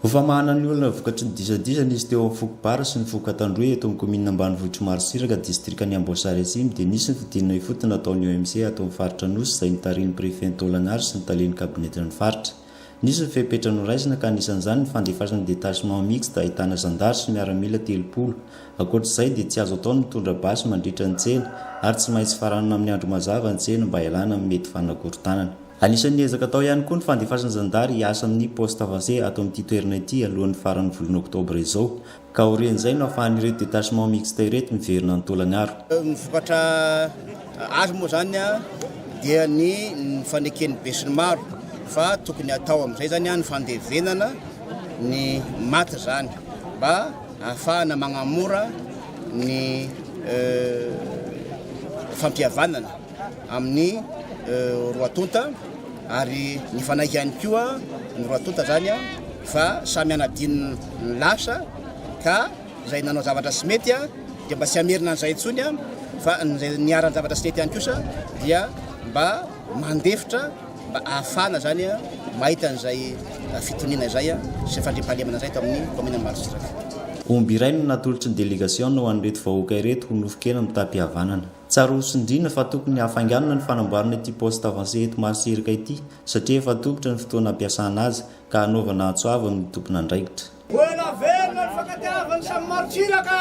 Hofa mahana ny olona vokatry ny disadisana izy teo amin'ny Fokobara sy ny Fokatandroy eto amin'ny komina ambanivohitra Marotsiraka distrikan'ny Amboasary Atsimo dia nisy ny fidinina ifotony nataon'ny OMC atao amin'ny faritra Nosy izay nitarian'ny prefet Taolagnaro sy nitalian'ny kabinetin'ny faritra. Nisy ny fepetra noraisina ka anisan'izany ny fandefasan'ny détachement mixte ahitana zandary sy miaramila 30. Ankoatr'izay dia tsy azo atao ny mitondra basy mandritra ny tsena ary tsy maintsy faranana amin'ny andro mazava ny tsena mba hialana amin'ny mety fanakorontanana. Anisan'ny ezaka atao ihany koa ny fandefasan'ny zandary hiasa amin'ny poste avancé atao amin'ity toerana ity alohan'ny faran'ny volana oktobra izao ka orian'izay no ahafahan'ireo détachement mixte ireto miverina ny Taolagnaro. Mivokatra azy moa zany dia ny faneken'ny be sy ny maro fa tokony atao amin'izay zany ny fandevenana ny maty zany mba ahafahana magnamora ny fampihavanana amin'ny roatonta ary ny fanahy ihany koa ny roatonta zany fa samy anadiny ny lasa ka izay nanao zavatra sy mety dia mba tsy amerina an'izay intsony fa niarany zavatra sy mety ihany kosa dia mba mandefitra mba ahafana zany mahita an'izay fitoniana izay sy fandriampahalemana izay tao amin'ny komina Marotsiraka. Omby iray no natolotry ny délégation ho an'ireto vahoaka ireto ho nofokena mitampi-havanana. Tsara hosondriana fa tokony hahafainganana ny fanamboarana ity poste avancé eto Marotsiraka ity satria efa topotra ny fotoana ampiasana azy ka hanaovana antsoava amin'ny tompona andraikitra. Buona verna il fakatiavan'ny samy Marotsiraka!